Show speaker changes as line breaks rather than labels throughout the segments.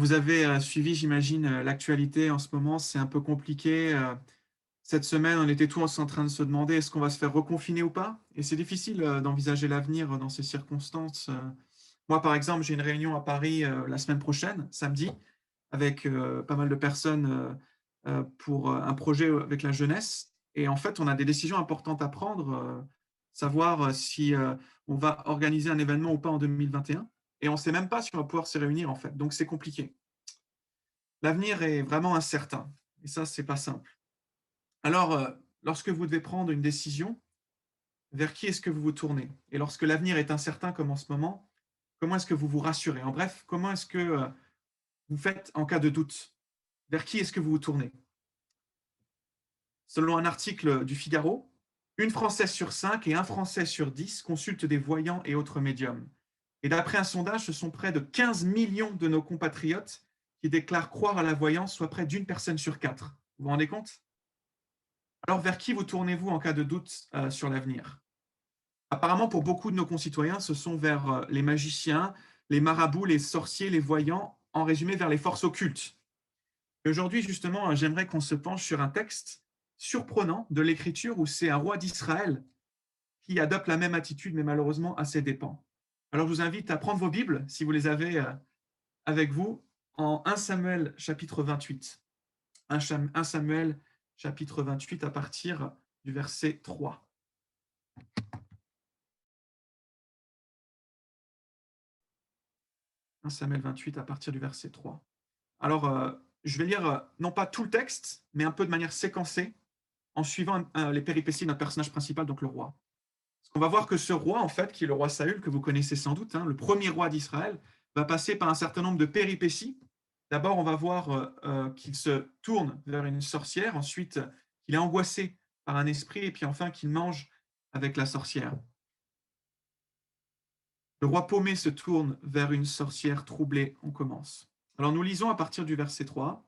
Vous avez suivi, j'imagine, l'actualité en ce moment, c'est un peu compliqué. Cette semaine, on était tous en train de se demander est-ce qu'on va se faire reconfiner ou pas? Et c'est difficile d'envisager l'avenir dans ces circonstances. Moi, par exemple, j'ai une réunion à Paris la semaine prochaine, samedi, avec pas mal de personnes pour un projet avec la jeunesse. Et en fait, on a des décisions importantes à prendre, savoir si on va organiser un événement ou pas en 2021. Et on ne sait même pas si on va pouvoir se réunir, en fait. Donc, c'est compliqué. L'avenir est vraiment incertain et ça, c'est pas simple. Alors, lorsque vous devez prendre une décision, vers qui est-ce que vous vous tournez? Et lorsque l'avenir est incertain comme en ce moment, comment est-ce que vous vous rassurez? En bref, comment est-ce que vous faites en cas de doute? Vers qui est-ce que vous vous tournez? Selon un article du Figaro, une Française sur 5 et un Français sur 10 consultent des voyants et autres médiums. Et d'après un sondage, ce sont près de 15 millions de nos compatriotes qui déclarent croire à la voyance, soit près d'une personne sur 4. Vous vous rendez compte? Alors, vers qui vous tournez-vous en cas de doute sur l'avenir? Apparemment, pour beaucoup de nos concitoyens, ce sont vers les magiciens, les marabouts, les sorciers, les voyants, en résumé, vers les forces occultes. Et aujourd'hui, justement, j'aimerais qu'on se penche sur un texte surprenant de l'Écriture où c'est un roi d'Israël qui adopte la même attitude, mais malheureusement à ses dépens. Alors, je vous invite à prendre vos Bibles, si vous les avez avec vous, en 1 Samuel chapitre 28. 1 Samuel chapitre 28 à partir du verset 3. 1 Samuel 28 à partir du verset 3. Alors, je vais lire non pas tout le texte, mais un peu de manière séquencée, en suivant les péripéties de notre personnage principal, donc le roi. Parce qu'on va voir que ce roi, en fait, qui est le roi Saül, que vous connaissez sans doute, hein, le premier roi d'Israël, va passer par un certain nombre de péripéties. D'abord, on va voir qu'il se tourne vers une sorcière, ensuite qu'il est angoissé par un esprit, et puis enfin qu'il mange avec la sorcière. Le roi paumé se tourne vers une sorcière troublée. On commence. Alors nous lisons à partir du verset 3.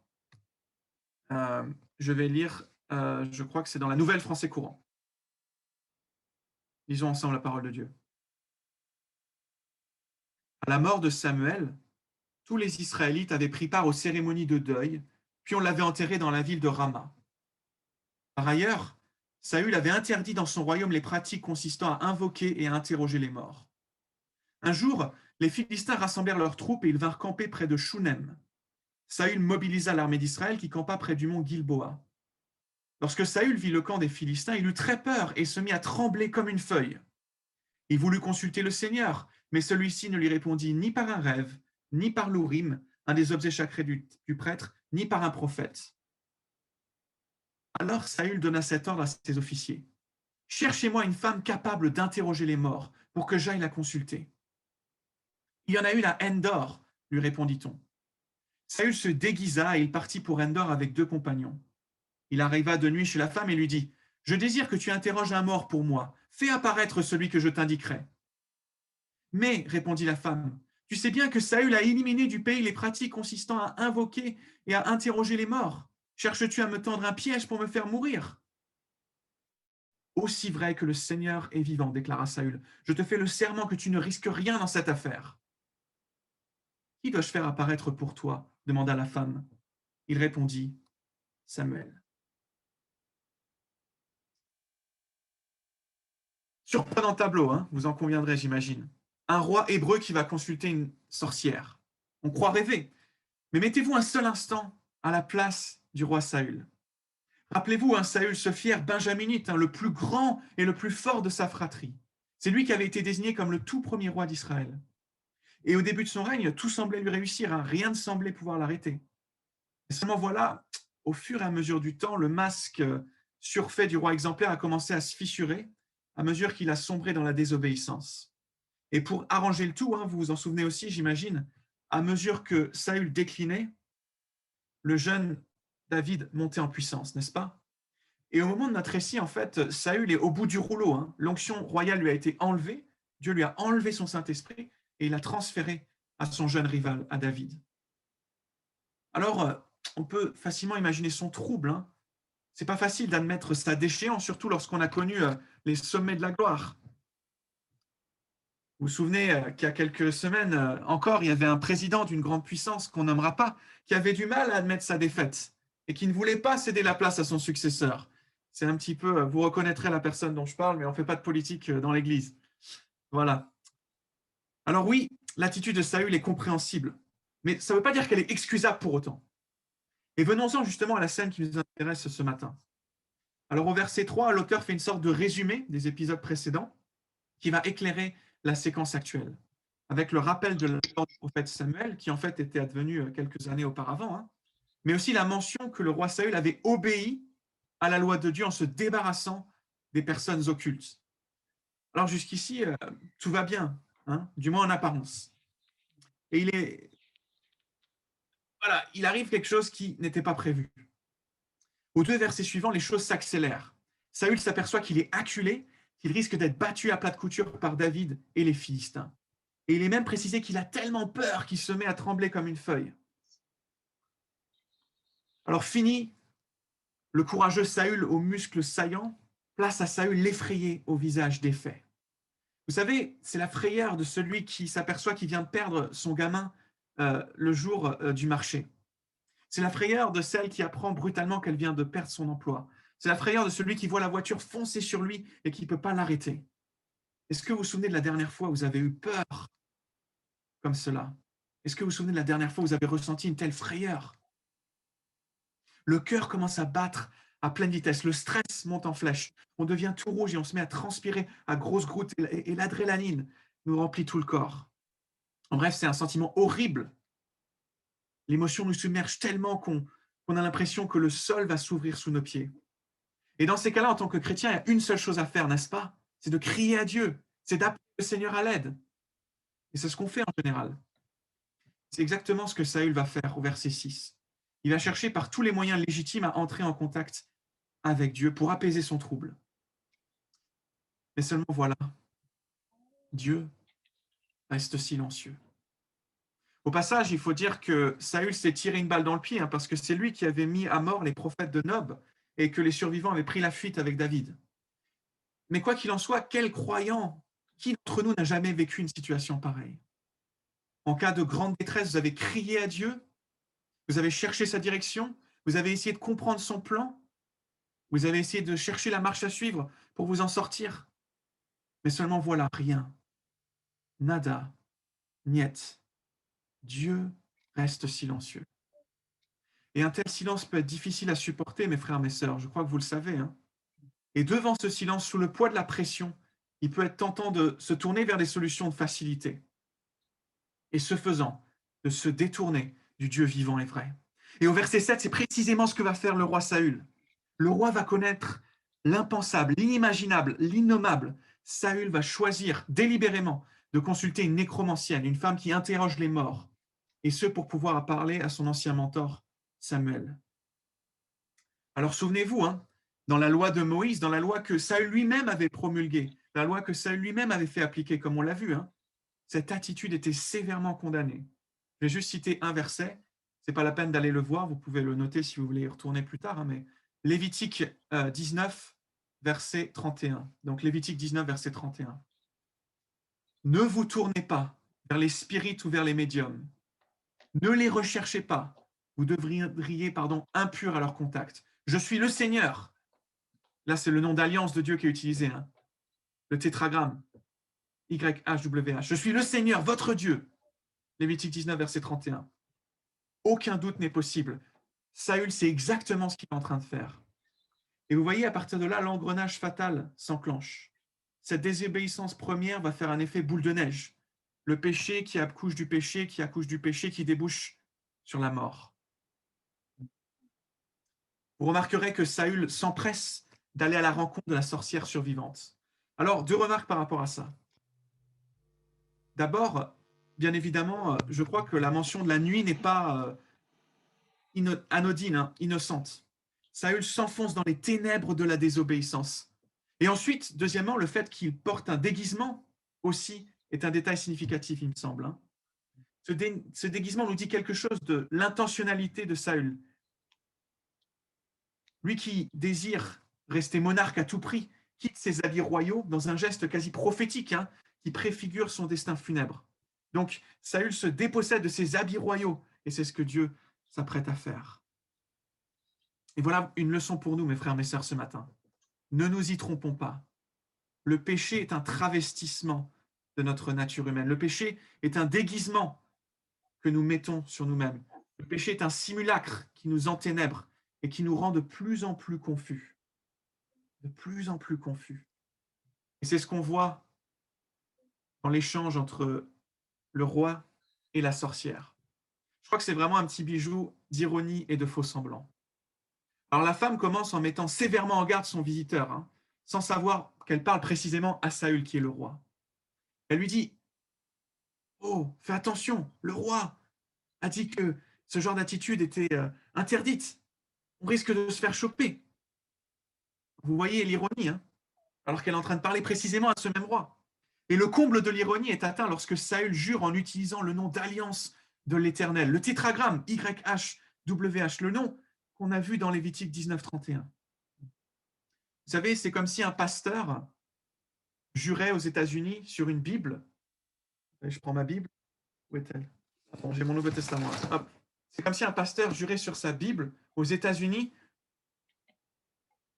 Je vais lire, je crois que c'est dans la Nouvelle Français courant. Lisons ensemble la parole de Dieu. À la mort de Samuel, tous les Israélites avaient pris part aux cérémonies de deuil, puis on l'avait enterré dans la ville de Rama. Par ailleurs, Saül avait interdit dans son royaume les pratiques consistant à invoquer et à interroger les morts. Un jour, les Philistins rassemblèrent leurs troupes et ils vinrent camper près de Shunem. Saül mobilisa l'armée d'Israël qui campa près du mont Gilboa. Lorsque Saül vit le camp des Philistins, il eut très peur et se mit à trembler comme une feuille. Il voulut consulter le Seigneur, mais celui-ci ne lui répondit ni par un rêve, ni par l'Urim, un des objets sacrés du prêtre, ni par un prophète. Alors Saül donna cet ordre à ses officiers. Cherchez-moi une femme capable d'interroger les morts pour que j'aille la consulter. Il y en a une à Endor, lui répondit-on. Saül se déguisa et il partit pour Endor avec 2 compagnons. Il arriva de nuit chez la femme et lui dit « Je désire que tu interroges un mort pour moi. Fais apparaître celui que je t'indiquerai. » Mais, répondit la femme, tu sais bien que Saül a éliminé du pays les pratiques consistant à invoquer et à interroger les morts. Cherches-tu à me tendre un piège pour me faire mourir? Aussi vrai que le Seigneur est vivant, déclara Saül, je te fais le serment que tu ne risques rien dans cette affaire. Qui dois-je faire apparaître pour toi? Demanda la femme. Il répondit, Samuel. Surprenant tableau, hein, vous en conviendrez, j'imagine. Un roi hébreu qui va consulter une sorcière. On croit rêver. Mais mettez-vous un seul instant à la place du roi Saül. Rappelez-vous, Saül ce fier benjaminite, le plus grand et le plus fort de sa fratrie. C'est lui qui avait été désigné comme le tout premier roi d'Israël. Et au début de son règne, tout semblait lui réussir, rien ne semblait pouvoir l'arrêter. Et seulement voilà, au fur et à mesure du temps, le masque surfait du roi exemplaire a commencé à se fissurer à mesure qu'il a sombré dans la désobéissance. Et pour arranger le tout, vous vous en souvenez aussi, j'imagine, à mesure que Saül déclinait, le jeune David montait en puissance, n'est-ce pas? Et au moment de notre récit, en fait, Saül est au bout du rouleau. L'onction royale lui a été enlevée, Dieu lui a enlevé son Saint-Esprit et il l'a transféré à son jeune rival, à David. Alors, on peut facilement imaginer son trouble. C'est pas facile d'admettre sa déchéance, surtout lorsqu'on a connu les sommets de la gloire. Vous vous souvenez qu'il y a quelques semaines encore, il y avait un président d'une grande puissance qu'on nommera pas, qui avait du mal à admettre sa défaite et qui ne voulait pas céder la place à son successeur. C'est un petit peu, vous reconnaîtrez la personne dont je parle, mais on ne fait pas de politique dans l'Église. Voilà. Alors oui, l'attitude de Saül est compréhensible, mais ça ne veut pas dire qu'elle est excusable pour autant. Et venons-en justement à la scène qui nous intéresse ce matin. Alors au verset 3, l'auteur fait une sorte de résumé des épisodes précédents qui va éclairer la séquence actuelle, avec le rappel de la mort du prophète Samuel, qui en fait était advenu quelques années auparavant, hein, mais aussi la mention que le roi Saül avait obéi à la loi de Dieu en se débarrassant des personnes occultes. Alors jusqu'ici, tout va bien, hein, du moins en apparence. Et il arrive quelque chose qui n'était pas prévu. Aux 2 versets suivants, les choses s'accélèrent. Saül s'aperçoit qu'il est acculé, qu'il risque d'être battu à plat de couture par David et les Philistins. Et il est même précisé qu'il a tellement peur qu'il se met à trembler comme une feuille. Alors fini le courageux Saül aux muscles saillants, place à Saül l'effrayé au visage défait. Vous savez, c'est la frayeur de celui qui s'aperçoit qu'il vient de perdre son gamin le jour du marché. C'est la frayeur de celle qui apprend brutalement qu'elle vient de perdre son emploi. C'est la frayeur de celui qui voit la voiture foncer sur lui et qui ne peut pas l'arrêter. Est-ce que vous vous souvenez de la dernière fois où vous avez eu peur comme cela? Est-ce que vous vous souvenez de la dernière fois où vous avez ressenti une telle frayeur? Le cœur commence à battre à pleine vitesse, le stress monte en flèche, on devient tout rouge et on se met à transpirer à grosses gouttes et l'adrénaline nous remplit tout le corps. En bref, c'est un sentiment horrible. L'émotion nous submerge tellement qu'on a l'impression que le sol va s'ouvrir sous nos pieds. Et dans ces cas-là, en tant que chrétien, il y a une seule chose à faire, n'est-ce pas? C'est de crier à Dieu, c'est d'appeler le Seigneur à l'aide. Et c'est ce qu'on fait en général. C'est exactement ce que Saül va faire au verset 6. Il va chercher par tous les moyens légitimes à entrer en contact avec Dieu pour apaiser son trouble. Mais seulement voilà, Dieu reste silencieux. Au passage, il faut dire que Saül s'est tiré une balle dans le pied, hein, parce que c'est lui qui avait mis à mort les prophètes de Nob et que les survivants avaient pris la fuite avec David. Mais quoi qu'il en soit, quel croyant, qui d'entre nous n'a jamais vécu une situation pareille? En cas de grande détresse, vous avez crié à Dieu, vous avez cherché sa direction, vous avez essayé de comprendre son plan, vous avez essayé de chercher la marche à suivre pour vous en sortir. Mais seulement voilà, rien. Nada, niet. Dieu reste silencieux. Et un tel silence peut être difficile à supporter, mes frères, mes sœurs, je crois que vous le savez, hein. Et devant ce silence, sous le poids de la pression, il peut être tentant de se tourner vers des solutions de facilité. Et ce faisant, de se détourner du Dieu vivant et vrai. Et au verset 7, c'est précisément ce que va faire le roi Saül. Le roi va connaître l'impensable, l'inimaginable, l'innommable. Saül va choisir délibérément de consulter une nécromancienne, une femme qui interroge les morts, et ce pour pouvoir parler à son ancien mentor, Samuel. Alors souvenez-vous, hein, dans la loi de Moïse, dans la loi que Saül lui-même avait promulguée, la loi que Saül lui-même avait fait appliquer, comme on l'a vu, hein, cette attitude était sévèrement condamnée. Je vais juste citer un verset, ce n'est pas la peine d'aller le voir, vous pouvez le noter si vous voulez y retourner plus tard, hein, mais Lévitique 19, verset 31. Donc Lévitique 19, verset 31. Ne vous tournez pas vers les spirites ou vers les médiums. Ne les recherchez pas. Vous devriez, impurs à leur contact. Je suis le Seigneur. Là, c'est le nom d'alliance de Dieu qui est utilisé, hein. Le tétragramme. YHWH. Je suis le Seigneur, votre Dieu. Lévitique 19, verset 31. Aucun doute n'est possible. Saül sait exactement ce qu'il est en train de faire. Et vous voyez, à partir de là, l'engrenage fatal s'enclenche. Cette désobéissance première va faire un effet boule de neige. Le péché qui accouche du péché, qui accouche du péché, qui débouche sur la mort. Vous remarquerez que Saül s'empresse d'aller à la rencontre de la sorcière survivante. Alors, 2 remarques par rapport à ça. D'abord, bien évidemment, je crois que la mention de la nuit n'est pas anodine, hein, innocente. Saül s'enfonce dans les ténèbres de la désobéissance. Et ensuite, deuxièmement, le fait qu'il porte un déguisement aussi est un détail significatif, il me semble, hein. Ce déguisement nous dit quelque chose de l'intentionnalité de Saül. Lui qui désire rester monarque à tout prix, quitte ses habits royaux dans un geste quasi prophétique, hein, qui préfigure son destin funèbre. Donc, Saül se dépossède de ses habits royaux, et c'est ce que Dieu s'apprête à faire. Et voilà une leçon pour nous, mes frères, mes sœurs, ce matin. Ne nous y trompons pas. Le péché est un travestissement de notre nature humaine. Le péché est un déguisement que nous mettons sur nous-mêmes. Le péché est un simulacre qui nous enténèbre et qui nous rend de plus en plus confus. De plus en plus confus. Et c'est ce qu'on voit dans l'échange entre le roi et la sorcière. Je crois que c'est vraiment un petit bijou d'ironie et de faux semblants. Alors la femme commence en mettant sévèrement en garde son visiteur, sans savoir qu'elle parle précisément à Saül qui est le roi. Elle lui dit « Oh, fais attention, le roi a dit que ce genre d'attitude était interdite. On risque de se faire choper. » Vous voyez l'ironie, alors qu'elle est en train de parler précisément à ce même roi. Et le comble de l'ironie est atteint lorsque Saül jure en utilisant le nom d'alliance de l'Éternel, le tétragramme YHWH, le nom qu'on a vu dans Lévitique 19:31. Vous savez, c'est comme si un pasteur jurait aux États-Unis sur une Bible. Je prends ma Bible. Où est-elle? Bon, j'ai mon Nouveau Testament. Hop. C'est comme si un pasteur jurait sur sa Bible aux États-Unis,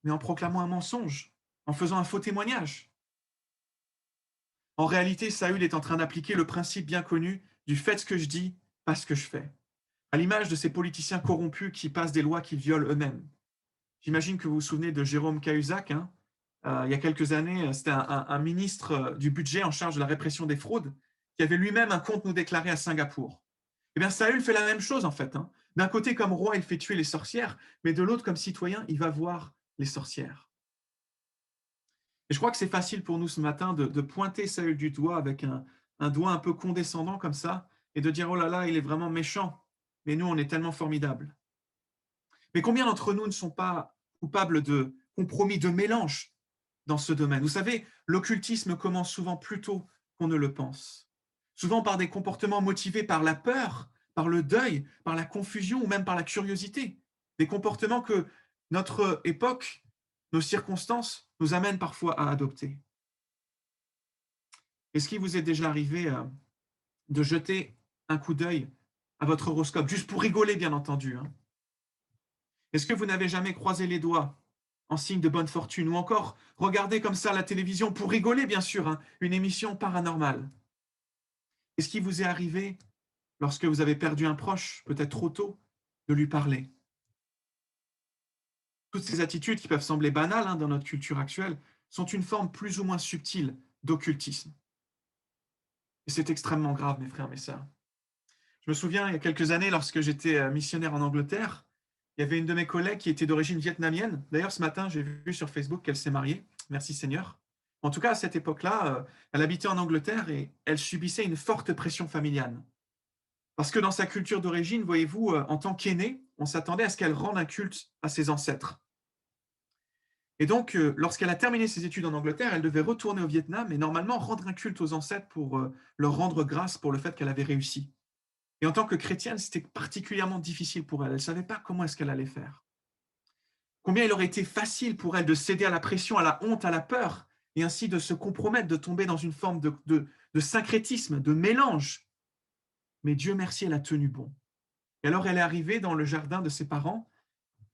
mais en proclamant un mensonge, en faisant un faux témoignage. En réalité, Saül est en train d'appliquer le principe bien connu du faites ce que je dis, pas ce que je fais. À l'image de ces politiciens corrompus qui passent des lois qu'ils violent eux-mêmes. J'imagine que vous vous souvenez de Jérôme Cahuzac. Il y a quelques années, c'était un ministre du budget en charge de la répression des fraudes qui avait lui-même un compte non déclaré à Singapour. Eh bien, Saül fait la même chose en fait. D'un côté, comme roi, il fait tuer les sorcières, mais de l'autre, comme citoyen, il va voir les sorcières. Et je crois que c'est facile pour nous ce matin de pointer Saül du doigt avec un doigt un peu condescendant comme ça et de dire « Oh là là, il est vraiment méchant, mais nous, on est tellement formidables. » Mais combien d'entre nous ne sont pas coupables de compromis, de mélange dans ce domaine? Vous savez, l'occultisme commence souvent plus tôt qu'on ne le pense. Souvent par des comportements motivés par la peur, par le deuil, par la confusion ou même par la curiosité. Des comportements que notre époque, nos circonstances nous amènent parfois à adopter. Est-ce qu'il vous est déjà arrivé de jeter un coup d'œil à votre horoscope, juste pour rigoler bien entendu? Est-ce que vous n'avez jamais croisé les doigts en signe de bonne fortune ou encore regardé comme ça la télévision pour rigoler bien sûr, une émission paranormale? Est-ce qu'il vous est arrivé, lorsque vous avez perdu un proche, peut-être trop tôt, de lui parler? Toutes ces attitudes qui peuvent sembler banales dans notre culture actuelle sont une forme plus ou moins subtile d'occultisme. Et c'est extrêmement grave, mes frères, mes sœurs. Je me souviens, il y a quelques années, lorsque j'étais missionnaire en Angleterre, il y avait une de mes collègues qui était d'origine vietnamienne. D'ailleurs, ce matin, j'ai vu sur Facebook qu'elle s'est mariée. Merci Seigneur. En tout cas, à cette époque-là, elle habitait en Angleterre et elle subissait une forte pression familiale. Parce que dans sa culture d'origine, voyez-vous, en tant qu'aînée, on s'attendait à ce qu'elle rende un culte à ses ancêtres. Et donc, lorsqu'elle a terminé ses études en Angleterre, elle devait retourner au Vietnam et normalement rendre un culte aux ancêtres pour leur rendre grâce pour le fait qu'elle avait réussi. Et en tant que chrétienne, c'était particulièrement difficile pour elle. Elle ne savait pas comment est-ce qu'elle allait faire. Combien il aurait été facile pour elle de céder à la pression, à la honte, à la peur, et ainsi de se compromettre, de tomber dans une forme de syncrétisme, de mélange. Mais Dieu merci, elle a tenu bon. Et alors elle est arrivée dans le jardin de ses parents,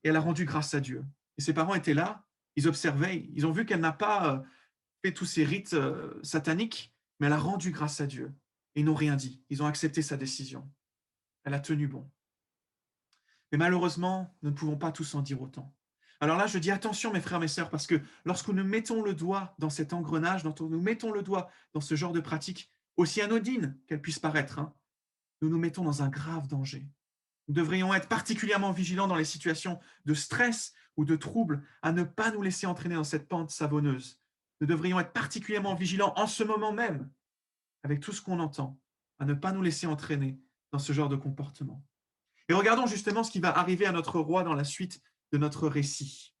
et elle a rendu grâce à Dieu. Et ses parents étaient là, ils observaient, ils ont vu qu'elle n'a pas fait tous ces rites sataniques, mais elle a rendu grâce à Dieu. Et ils n'ont rien dit, ils ont accepté sa décision. Elle a tenu bon. Mais malheureusement, nous ne pouvons pas tous en dire autant. Alors là, je dis attention, mes frères, mes sœurs, parce que lorsque nous mettons le doigt dans cet engrenage, quand nous mettons le doigt dans ce genre de pratique, aussi anodine qu'elle puisse paraître, nous nous mettons dans un grave danger. Nous devrions être particulièrement vigilants dans les situations de stress ou de trouble, à ne pas nous laisser entraîner dans cette pente savonneuse. Nous devrions être particulièrement vigilants en ce moment même, avec tout ce qu'on entend, à ne pas nous laisser entraîner dans ce genre de comportement. Et regardons justement ce qui va arriver à notre roi dans la suite de notre récit.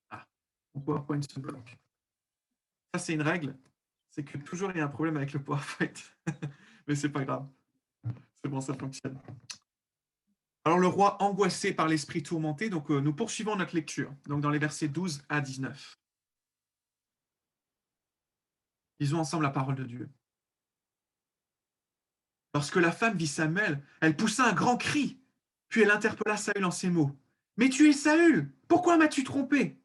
Ah, mon PowerPoint se bloque. Ça, c'est une règle, c'est que toujours il y a un problème avec le PowerPoint. Mais c'est pas grave. C'est bon, ça fonctionne. Alors le roi angoissé par l'esprit tourmenté, donc nous poursuivons notre lecture, donc dans les versets 12 à 19. Lisons ensemble la parole de Dieu. Lorsque la femme vit Samuel, elle poussa un grand cri, puis elle interpella Saül en ces mots. « Mais tu es Saül, pourquoi m'as-tu trompé ?»«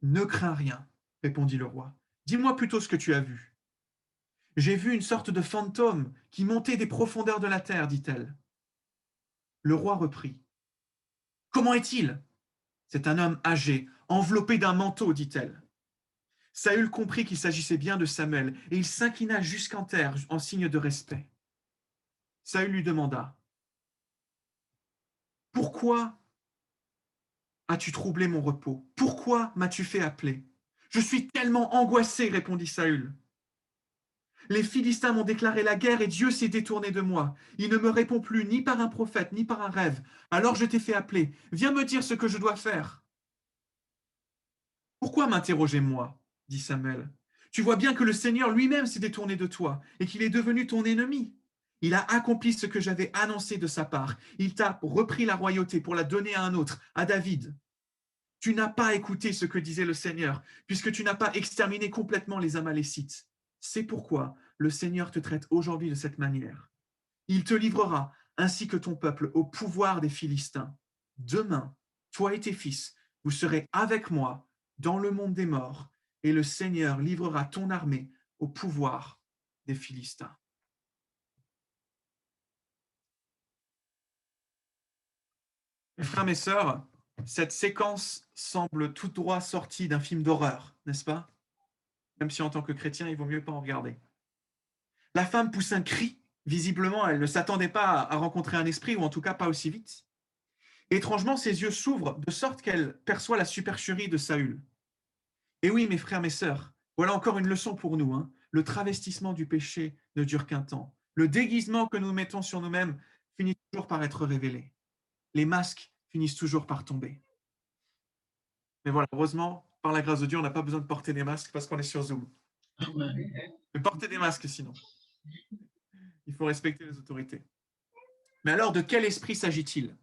Ne crains rien, répondit le roi. Dis-moi plutôt ce que tu as vu. »« J'ai vu une sorte de fantôme qui montait des profondeurs de la terre, dit-elle. » Le roi reprit. « Comment est-il ?»« C'est un homme âgé, enveloppé d'un manteau, dit-elle. » Saül comprit qu'il s'agissait bien de Samuel, et il s'inclina jusqu'en terre en signe de respect. Saül lui demanda. « Pourquoi as-tu troublé mon repos? Pourquoi m'as-tu fait appeler? »« Je suis tellement angoissé, répondit Saül. Les Philistins m'ont déclaré la guerre et Dieu s'est détourné de moi. Il ne me répond plus ni par un prophète, ni par un rêve. Alors je t'ai fait appeler. Viens me dire ce que je dois faire. Pourquoi m'interroger moi? Dit Samuel. Tu vois bien que le Seigneur lui-même s'est détourné de toi et qu'il est devenu ton ennemi. Il a accompli ce que j'avais annoncé de sa part. Il t'a repris la royauté pour la donner à un autre, à David. Tu n'as pas écouté ce que disait le Seigneur, puisque tu n'as pas exterminé complètement les Amalécites. C'est pourquoi le Seigneur te traite aujourd'hui de cette manière. Il te livrera, ainsi que ton peuple, au pouvoir des Philistins. Demain, toi et tes fils, vous serez avec moi dans le monde des morts, et le Seigneur livrera ton armée au pouvoir des Philistins. Mes frères, mes sœurs, cette séquence semble tout droit sortie d'un film d'horreur, n'est-ce pas? Même si en tant que chrétien, il vaut mieux pas en regarder. La femme pousse un cri. Visiblement, elle ne s'attendait pas à rencontrer un esprit, ou en tout cas pas aussi vite. Et étrangement, ses yeux s'ouvrent de sorte qu'elle perçoit la supercherie de Saül. Et oui, mes frères, mes sœurs, voilà encore une leçon pour nous. Hein. Le travestissement du péché ne dure qu'un temps. Le déguisement que nous mettons sur nous-mêmes finit toujours par être révélé. Les masques finissent toujours par tomber. Mais voilà, heureusement, par la grâce de Dieu, on n'a pas besoin de porter des masques parce qu'on est sur Zoom. Mais portez des masques sinon. Il faut respecter les autorités. Mais alors, de quel esprit s'agit-il?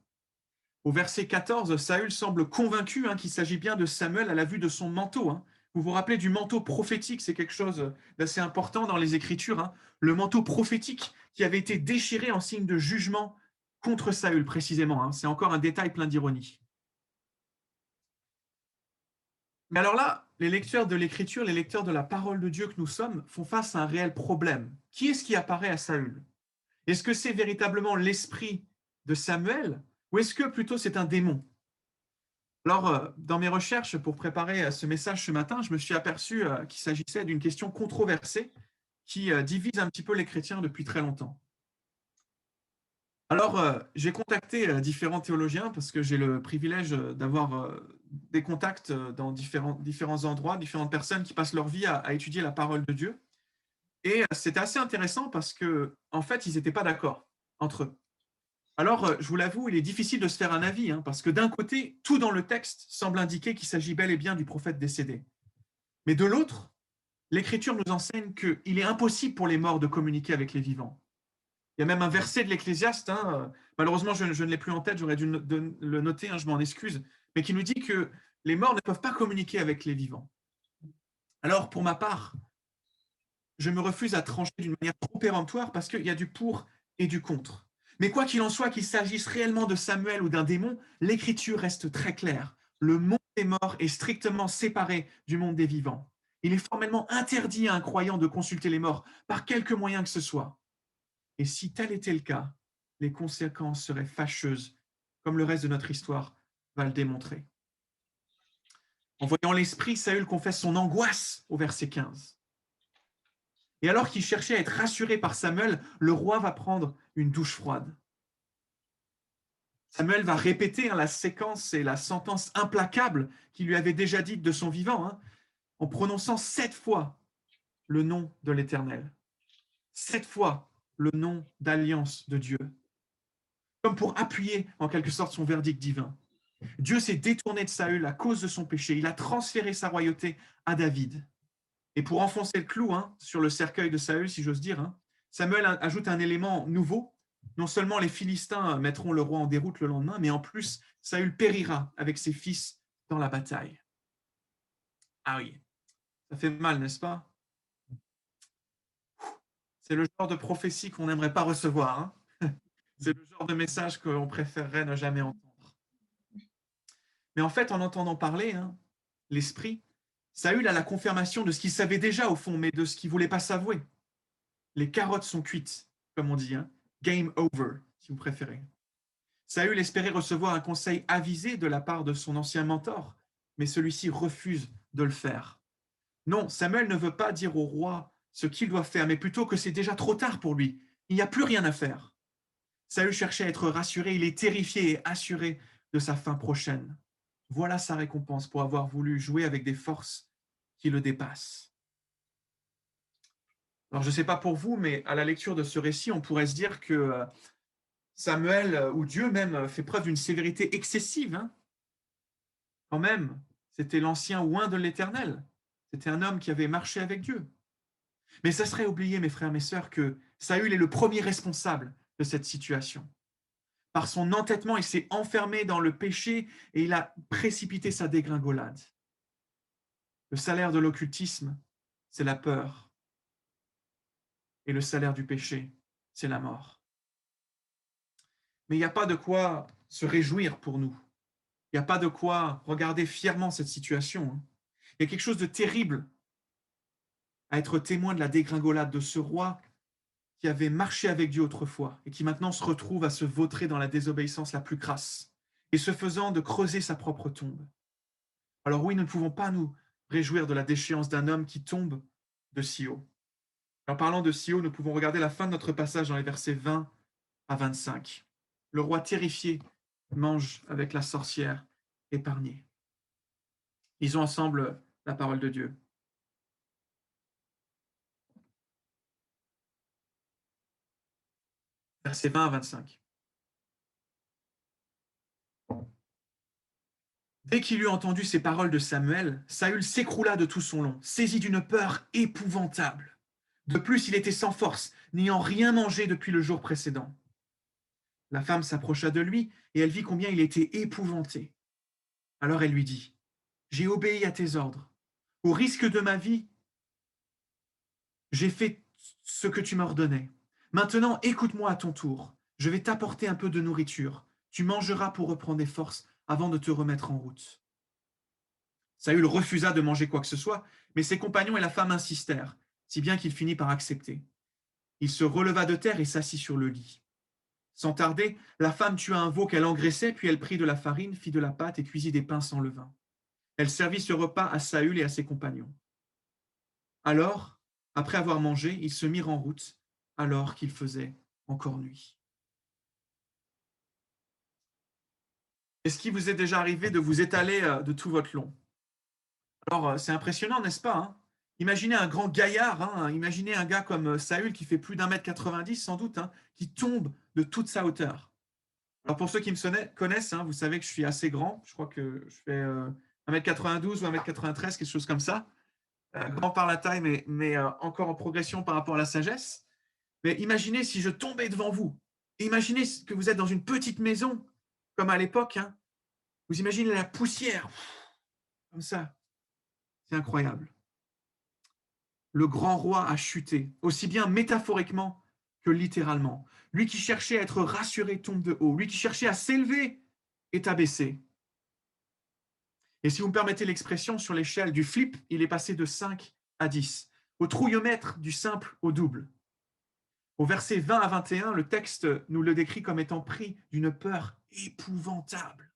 Au verset 14, Saül semble convaincu qu'il s'agit bien de Samuel à la vue de son manteau. Vous vous rappelez du manteau prophétique, c'est quelque chose d'assez important dans les Écritures. Le manteau prophétique qui avait été déchiré en signe de jugement contre Saül, précisément. C'est encore un détail plein d'ironie. Mais alors là, les lecteurs de l'Écriture, les lecteurs de la parole de Dieu que nous sommes, font face à un réel problème. Qui est-ce qui apparaît à Saül? Est-ce que c'est véritablement l'esprit de Samuel ou est-ce que plutôt c'est un démon? Alors, dans mes recherches pour préparer ce message ce matin, je me suis aperçu qu'il s'agissait d'une question controversée qui divise un petit peu les chrétiens depuis très longtemps. Alors, j'ai contacté différents théologiens parce que j'ai le privilège d'avoir des contacts dans différents endroits, différentes personnes qui passent leur vie à étudier la parole de Dieu. Et c'était assez intéressant parce que, en fait, ils n'étaient pas d'accord entre eux. Alors, je vous l'avoue, il est difficile de se faire un avis, parce que d'un côté, tout dans le texte semble indiquer qu'il s'agit bel et bien du prophète décédé. Mais de l'autre, l'Écriture nous enseigne qu'il est impossible pour les morts de communiquer avec les vivants. Il y a même un verset de l'Ecclésiaste, malheureusement je ne l'ai plus en tête, j'aurais dû le noter, je m'en excuse, mais qui nous dit que les morts ne peuvent pas communiquer avec les vivants. Alors, pour ma part, je me refuse à trancher d'une manière trop péremptoire parce qu'il y a du pour et du contre. Mais quoi qu'il en soit, qu'il s'agisse réellement de Samuel ou d'un démon, l'Écriture reste très claire. Le monde des morts est strictement séparé du monde des vivants. Il est formellement interdit à un croyant de consulter les morts par quelque moyen que ce soit. Et si tel était le cas, les conséquences seraient fâcheuses, comme le reste de notre histoire va le démontrer. En voyant l'esprit, Saül confesse son angoisse au verset 15. Et alors qu'il cherchait à être rassuré par Samuel, le roi va prendre une douche froide. Samuel va répéter la séquence et la sentence implacable qu'il lui avait déjà dite de son vivant, en prononçant 7 fois le nom de l'Éternel. 7 fois le nom d'alliance de Dieu. Comme pour appuyer en quelque sorte son verdict divin. Dieu s'est détourné de Saül à cause de son péché. Il a transféré sa royauté à David. Et pour enfoncer le clou sur le cercueil de Saül, si j'ose dire, Samuel ajoute un élément nouveau. Non seulement les Philistins mettront le roi en déroute le lendemain, mais en plus, Saül périra avec ses fils dans la bataille. Ah oui, ça fait mal, n'est-ce pas? C'est le genre de prophétie qu'on n'aimerait pas recevoir, hein. C'est le genre de message qu'on préférerait ne jamais entendre. Mais en fait, en entendant parler, hein, l'esprit, Saül a la confirmation de ce qu'il savait déjà au fond, mais de ce qu'il ne voulait pas s'avouer. Les carottes sont cuites, comme on dit, hein. Game over, si vous préférez. Saül espérait recevoir un conseil avisé de la part de son ancien mentor, mais celui-ci refuse de le faire. Non, Samuel ne veut pas dire au roi ce qu'il doit faire, mais plutôt que c'est déjà trop tard pour lui. Il n'y a plus rien à faire. Saül cherchait à être rassuré, il est terrifié et assuré de sa fin prochaine. Voilà sa récompense pour avoir voulu jouer avec des forces qui le dépassent. Alors, je ne sais pas pour vous, mais à la lecture de ce récit, on pourrait se dire que Samuel, ou Dieu même, fait preuve d'une sévérité excessive, hein. Quand même, c'était l'ancien oint de l'Éternel. C'était un homme qui avait marché avec Dieu. Mais ça serait oublier, mes frères, mes sœurs, que Saül est le premier responsable de cette situation. Par son entêtement, il s'est enfermé dans le péché et il a précipité sa dégringolade. Le salaire de l'occultisme, c'est la peur. Et le salaire du péché, c'est la mort. Mais il n'y a pas de quoi se réjouir pour nous. Il n'y a pas de quoi regarder fièrement cette situation. Il y a quelque chose de terrible à être témoin de la dégringolade de ce roi qui avait marché avec Dieu autrefois et qui maintenant se retrouve à se vautrer dans la désobéissance la plus crasse et ce faisant de creuser sa propre tombe. Alors oui, nous ne pouvons pas nous réjouir de la déchéance d'un homme qui tombe de si haut. En parlant de si haut, nous pouvons regarder la fin de notre passage dans les versets 20 à 25. Le roi terrifié mange avec la sorcière épargnée. Lisons ensemble la parole de Dieu. Versets 20 à 25. Dès qu'il eut entendu ces paroles de Samuel, Saül s'écroula de tout son long, saisi d'une peur épouvantable. De plus, il était sans force, n'ayant rien mangé depuis le jour précédent. La femme s'approcha de lui, et elle vit combien il était épouvanté. Alors elle lui dit, « J'ai obéi à tes ordres. Au risque de ma vie, j'ai fait ce que tu m'ordonnais. Maintenant, écoute-moi à ton tour. Je vais t'apporter un peu de nourriture. Tu mangeras pour reprendre des forces avant de te remettre en route. » Saül refusa de manger quoi que ce soit, mais ses compagnons et la femme insistèrent, si bien qu'il finit par accepter. Il se releva de terre et s'assit sur le lit. Sans tarder, la femme tua un veau qu'elle engraissait, puis elle prit de la farine, fit de la pâte et cuisit des pains sans levain. Elle servit ce repas à Saül et à ses compagnons. Alors, après avoir mangé, ils se mirent en route, alors qu'il faisait encore nuit. Est-ce qu'il vous est déjà arrivé de vous étaler de tout votre long? Alors, c'est impressionnant, n'est-ce pas, hein? Imaginez un grand gaillard, hein, imaginez un gars comme Saül qui fait plus d'1,90 m sans doute, hein, qui tombe de toute sa hauteur. Alors pour ceux qui me connaissent, hein, vous savez que je suis assez grand, je crois que je fais 1,92 m ou 1,93 m, quelque chose comme ça. Grand par la taille, mais encore en progression par rapport à la sagesse. Mais imaginez si je tombais devant vous. Imaginez que vous êtes dans une petite maison, comme à l'époque. Hein. Vous imaginez la poussière, comme ça. C'est incroyable. Le grand roi a chuté, aussi bien métaphoriquement que littéralement. Lui qui cherchait à être rassuré tombe de haut. Lui qui cherchait à s'élever est abaissé. Et si vous me permettez l'expression, sur l'échelle du flip, il est passé de 5 à 10. Au trouillomètre, du simple au double. Au verset 20 à 21, le texte nous le décrit comme étant pris d'une peur épouvantable.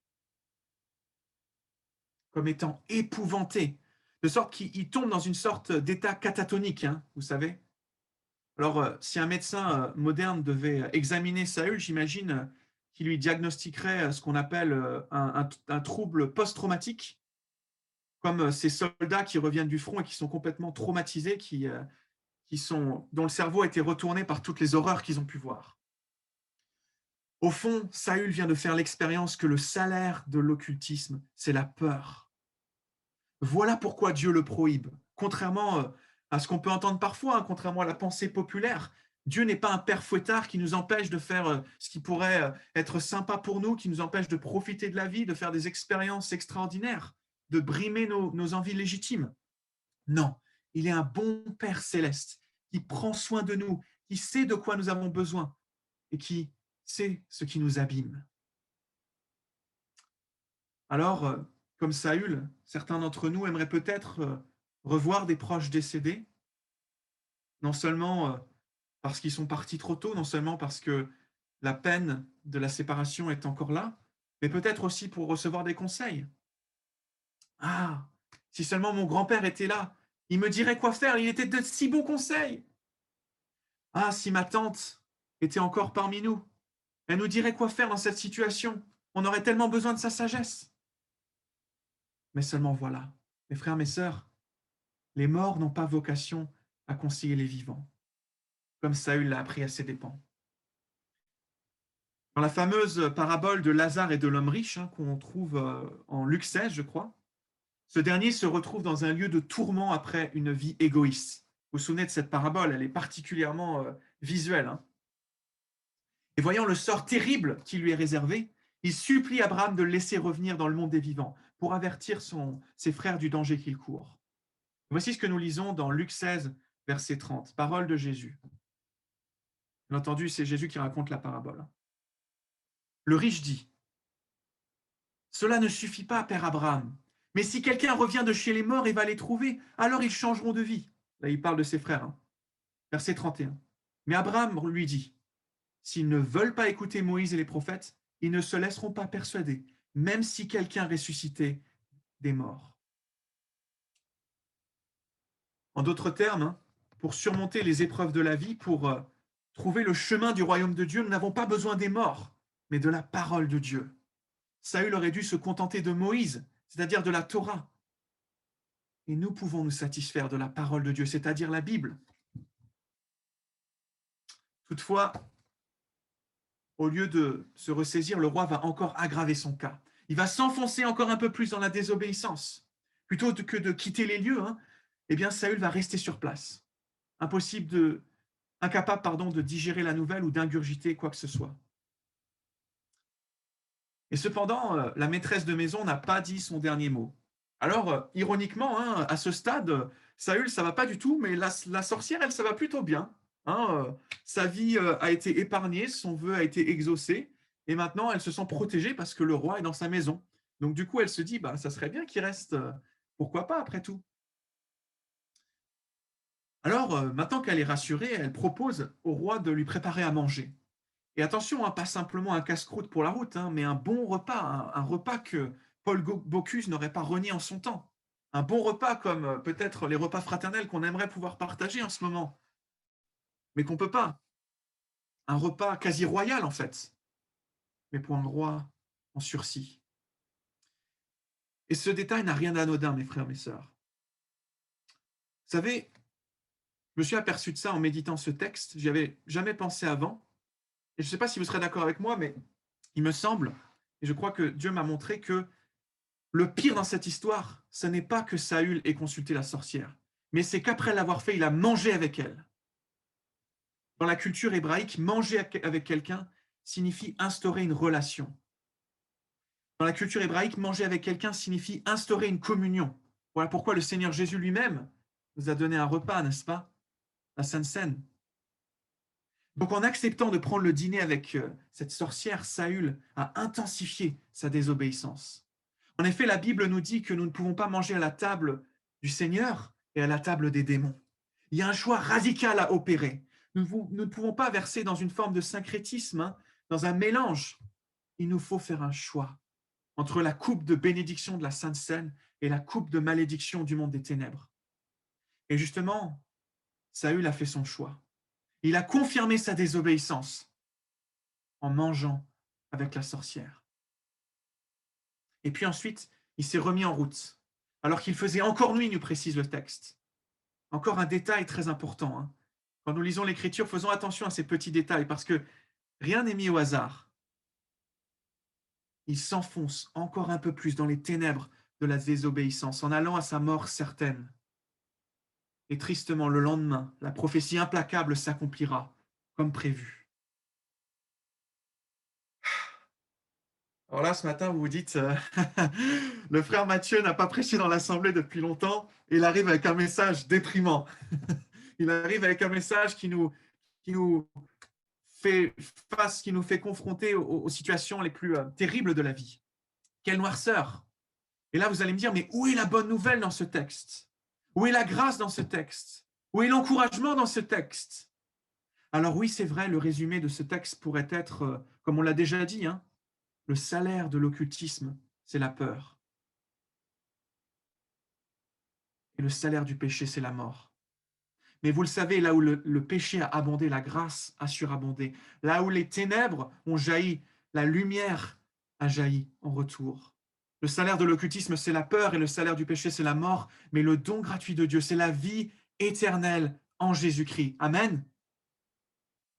Comme étant épouvanté. De sorte qu'il tombe dans une sorte d'état catatonique, hein, vous savez. Alors, si un médecin moderne devait examiner Saül, j'imagine qu'il lui diagnostiquerait ce qu'on appelle un trouble post-traumatique, comme ces soldats qui reviennent du front et qui sont complètement traumatisés, dont le cerveau a été retourné par toutes les horreurs qu'ils ont pu voir. Au fond, Saül vient de faire l'expérience que le salaire de l'occultisme, c'est la peur. Voilà pourquoi Dieu le prohibe. Contrairement à ce qu'on peut entendre parfois, hein, contrairement à la pensée populaire, Dieu n'est pas un père fouettard qui nous empêche de faire ce qui pourrait être sympa pour nous, qui nous empêche de profiter de la vie, de faire des expériences extraordinaires, de brimer nos envies légitimes. Non, il est un bon Père céleste qui prend soin de nous, qui sait de quoi nous avons besoin et qui sait ce qui nous abîme. Alors, comme Saül, certains d'entre nous aimeraient peut-être revoir des proches décédés, non seulement parce qu'ils sont partis trop tôt, non seulement parce que la peine de la séparation est encore là, mais peut-être aussi pour recevoir des conseils. Ah, si seulement mon grand-père était là, il me dirait quoi faire, il était de si bons conseils. Ah, si ma tante était encore parmi nous, elle nous dirait quoi faire dans cette situation. On aurait tellement besoin de sa sagesse. Mais seulement voilà, mes frères, mes sœurs, les morts n'ont pas vocation à conseiller les vivants, comme Saül l'a appris à ses dépens. Dans la fameuse parabole de Lazare et de l'homme riche, qu'on trouve en Luc 16, je crois, ce dernier se retrouve dans un lieu de tourment après une vie égoïste. Vous vous souvenez de cette parabole, elle est particulièrement visuelle. Et voyant le sort terrible qui lui est réservé, il supplie Abraham de le laisser revenir dans le monde des vivants pour avertir ses frères du danger qu'il court. Voici ce que nous lisons dans Luc 16, verset 30, parole de Jésus. Bien entendu, c'est Jésus qui raconte la parabole. Le riche dit, « Cela ne suffit pas, Père Abraham, mais si quelqu'un revient de chez les morts et va les trouver, alors ils changeront de vie. » Là, il parle de ses frères. Verset 31. Mais Abraham lui dit, « S'ils ne veulent pas écouter Moïse et les prophètes, ils ne se laisseront pas persuader, même si quelqu'un ressuscitait des morts. » En d'autres termes, pour surmonter les épreuves de la vie, pour trouver le chemin du royaume de Dieu, nous n'avons pas besoin des morts, mais de la parole de Dieu. Saül aurait dû se contenter de Moïse, c'est-à-dire de la Torah. Et nous pouvons nous satisfaire de la parole de Dieu, c'est-à-dire la Bible. Toutefois, au lieu de se ressaisir, le roi va encore aggraver son cas. Il va s'enfoncer encore un peu plus dans la désobéissance. Plutôt que de quitter les lieux, eh bien, Saül va rester sur place. Incapable de digérer la nouvelle ou d'ingurgiter quoi que ce soit. Et cependant, la maîtresse de maison n'a pas dit son dernier mot. Alors, ironiquement, à ce stade, Saül, ça va pas du tout, mais la sorcière, elle, ça va plutôt bien. Sa vie a été épargnée, son vœu a été exaucé, et maintenant, elle se sent protégée parce que le roi est dans sa maison. Donc, du coup, elle se dit, bah, ça serait bien qu'il reste, pourquoi pas, après tout. Alors, maintenant qu'elle est rassurée, elle propose au roi de lui préparer à manger. Et attention, pas simplement un casse-croûte pour la route, mais un bon repas, un repas que Paul Bocuse n'aurait pas renié en son temps. Un bon repas comme peut-être les repas fraternels qu'on aimerait pouvoir partager en ce moment, mais qu'on ne peut pas. Un repas quasi royal en fait, mais pour un roi en sursis. Et ce détail n'a rien d'anodin, mes frères, mes sœurs. Vous savez, je me suis aperçu de ça en méditant ce texte, j'y avais jamais pensé avant, et je ne sais pas si vous serez d'accord avec moi, mais il me semble, et je crois que Dieu m'a montré que le pire dans cette histoire, ce n'est pas que Saül ait consulté la sorcière, mais c'est qu'après l'avoir fait, il a mangé avec elle. Dans la culture hébraïque, manger avec quelqu'un signifie instaurer une relation. Dans la culture hébraïque, manger avec quelqu'un signifie instaurer une communion. Voilà pourquoi le Seigneur Jésus lui-même nous a donné un repas, n'est-ce pas? La Sainte Seine. Donc en acceptant de prendre le dîner avec cette sorcière, Saül a intensifié sa désobéissance. En effet, la Bible nous dit que nous ne pouvons pas manger à la table du Seigneur et à la table des démons. Il y a un choix radical à opérer. Nous ne pouvons pas verser dans une forme de syncrétisme, dans un mélange. Il nous faut faire un choix entre la coupe de bénédiction de la Sainte Seine et la coupe de malédiction du monde des ténèbres. Et justement, Saül a fait son choix. Il a confirmé sa désobéissance en mangeant avec la sorcière. Et puis ensuite, il s'est remis en route, alors qu'il faisait encore nuit, nous précise le texte. Encore un détail très important. Quand nous lisons l'Écriture, faisons attention à ces petits détails, parce que rien n'est mis au hasard. Il s'enfonce encore un peu plus dans les ténèbres de la désobéissance, en allant à sa mort certaine. Et tristement, le lendemain, la prophétie implacable s'accomplira, comme prévu. Alors là, ce matin, vous vous dites, le frère Mathieu n'a pas prêché dans l'Assemblée depuis longtemps, et il arrive avec un message déprimant. Il arrive avec un message qui nous qui nous qui nous fait confronter aux situations les plus terribles de la vie. Quelle noirceur! Et là, vous allez me dire, mais où est la bonne nouvelle dans ce texte? Où est la grâce dans ce texte? Où est l'encouragement dans ce texte? Alors oui, c'est vrai, le résumé de ce texte pourrait être, comme on l'a déjà dit, hein, le salaire de l'occultisme, c'est la peur. Et le salaire du péché, c'est la mort. Mais vous le savez, là où le péché a abondé, la grâce a surabondé. Là où les ténèbres ont jailli, la lumière a jailli en retour. Le salaire de l'occultisme, c'est la peur, et le salaire du péché, c'est la mort. Mais le don gratuit de Dieu, c'est la vie éternelle en Jésus-Christ. Amen.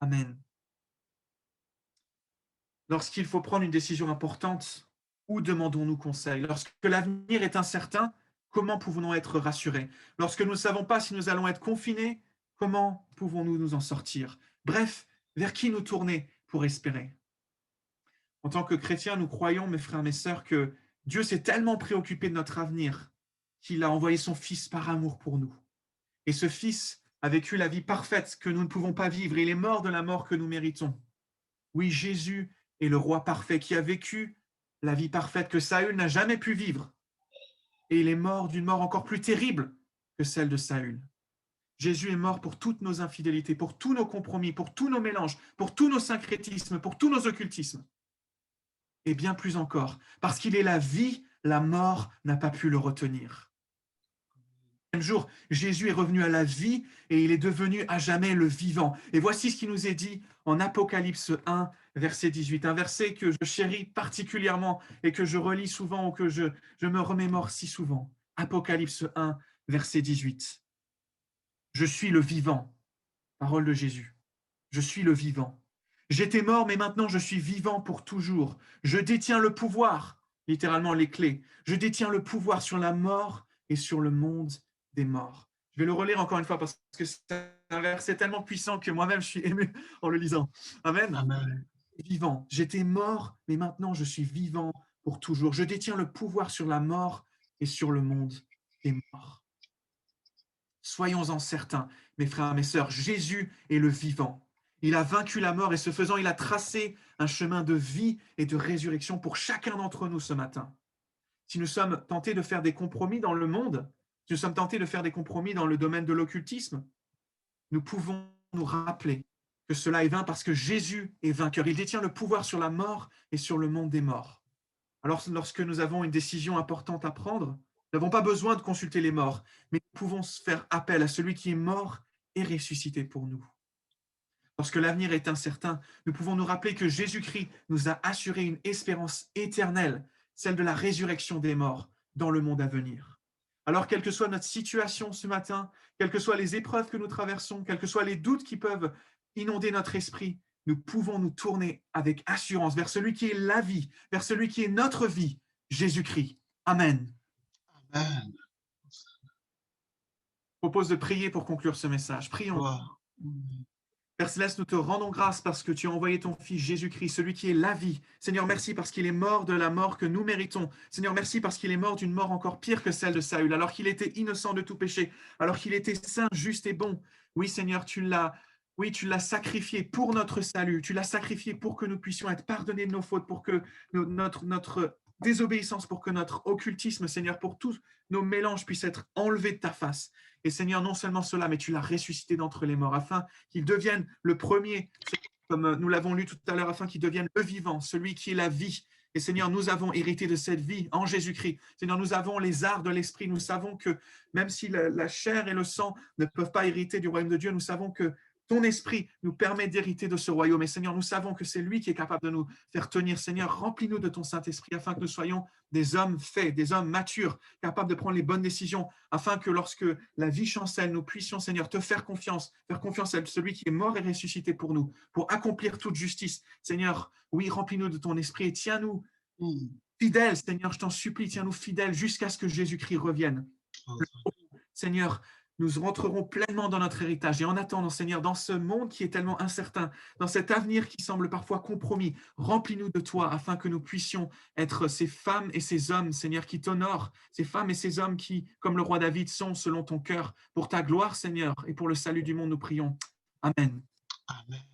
Amen. Lorsqu'il faut prendre une décision importante, où demandons-nous conseil? Lorsque l'avenir est incertain, comment pouvons-nous être rassurés? Lorsque nous ne savons pas si nous allons être confinés, comment pouvons-nous nous en sortir? Bref, vers qui nous tourner pour espérer? En tant que chrétiens, nous croyons, mes frères, mes sœurs, que Dieu s'est tellement préoccupé de notre avenir qu'il a envoyé son Fils par amour pour nous. Et ce Fils a vécu la vie parfaite que nous ne pouvons pas vivre. Il est mort de la mort que nous méritons. Oui, Jésus est le roi parfait qui a vécu la vie parfaite que Saül n'a jamais pu vivre. Et il est mort d'une mort encore plus terrible que celle de Saül. Jésus est mort pour toutes nos infidélités, pour tous nos compromis, pour tous nos mélanges, pour tous nos syncrétismes, pour tous nos occultismes. Et bien plus encore, parce qu'il est la vie, la mort n'a pas pu le retenir. Le jour, Jésus est revenu à la vie et il est devenu à jamais le vivant. Et voici ce qui nous est dit en Apocalypse 1, verset 18, un verset que je chéris particulièrement et que je relis souvent ou que je me remémore si souvent. Apocalypse 1, verset 18. Je suis le vivant, parole de Jésus. Je suis le vivant. J'étais mort, mais maintenant je suis vivant pour toujours. Je détiens le pouvoir, littéralement les clés. Je détiens le pouvoir sur la mort et sur le monde des morts. Je vais le relire encore une fois parce que c'est un verset tellement puissant que moi-même je suis ému en le lisant. Amen.
Amen.
Vivant. J'étais mort, mais maintenant je suis vivant pour toujours. Je détiens le pouvoir sur la mort et sur le monde des morts. Soyons-en certains, mes frères et mes sœurs, Jésus est le vivant. Il a vaincu la mort et ce faisant, il a tracé un chemin de vie et de résurrection pour chacun d'entre nous ce matin. Si nous sommes tentés de faire des compromis dans le monde, si nous sommes tentés de faire des compromis dans le domaine de l'occultisme, nous pouvons nous rappeler que cela est vain parce que Jésus est vainqueur. Il détient le pouvoir sur la mort et sur le monde des morts. Alors, lorsque nous avons une décision importante à prendre, nous n'avons pas besoin de consulter les morts, mais nous pouvons faire appel à celui qui est mort et ressuscité pour nous. Lorsque l'avenir est incertain, nous pouvons nous rappeler que Jésus-Christ nous a assuré une espérance éternelle, celle de la résurrection des morts dans le monde à venir. Alors, quelle que soit notre situation ce matin, quelles que soient les épreuves que nous traversons, quels que soient les doutes qui peuvent inonder notre esprit, nous pouvons nous tourner avec assurance vers celui qui est la vie, vers celui qui est notre vie, Jésus-Christ. Amen.
Amen.
Je propose de prier pour conclure ce message. Prions.
Wow.
Père Céleste, nous te rendons grâce parce que tu as envoyé ton Fils Jésus-Christ, celui qui est la vie. Seigneur, merci parce qu'il est mort de la mort que nous méritons. Seigneur, merci parce qu'il est mort d'une mort encore pire que celle de Saül, alors qu'il était innocent de tout péché, alors qu'il était saint, juste et bon. Oui, Seigneur, tu l'as sacrifié pour notre salut. Tu l'as sacrifié pour que nous puissions être pardonnés de nos fautes, pour que notre désobéissance, pour que notre occultisme, Seigneur, pour tous nos mélanges puissent être enlevés de ta face. Et Seigneur, non seulement cela, mais tu l'as ressuscité d'entre les morts, afin qu'il devienne le premier, comme nous l'avons lu tout à l'heure, afin qu'il devienne le vivant, celui qui est la vie. Et Seigneur, nous avons hérité de cette vie en Jésus-Christ. Seigneur, nous avons les arts de l'esprit. Nous savons que même si la chair et le sang ne peuvent pas hériter du royaume de Dieu, nous savons que ton esprit nous permet d'hériter de ce royaume. Et Seigneur, nous savons que c'est lui qui est capable de nous faire tenir. Seigneur, remplis-nous de ton Saint-Esprit afin que nous soyons des hommes faits, des hommes matures, capables de prendre les bonnes décisions, afin que lorsque la vie chancelle, nous puissions, Seigneur, te faire confiance à celui qui est mort et ressuscité pour nous, pour accomplir toute justice. Seigneur, oui, remplis-nous de ton esprit et tiens-nous fidèles, Seigneur, je t'en supplie, tiens-nous fidèles jusqu'à ce que Jésus-Christ revienne. Seigneur, nous rentrerons pleinement dans notre héritage. Et en attendant, Seigneur, dans ce monde qui est tellement incertain, dans cet avenir qui semble parfois compromis, remplis-nous de toi afin que nous puissions être ces femmes et ces hommes, Seigneur, qui t'honorent, ces femmes et ces hommes qui, comme le roi David, sont selon ton cœur. Pour ta gloire, Seigneur, et pour le salut du monde, nous prions. Amen.
Amen.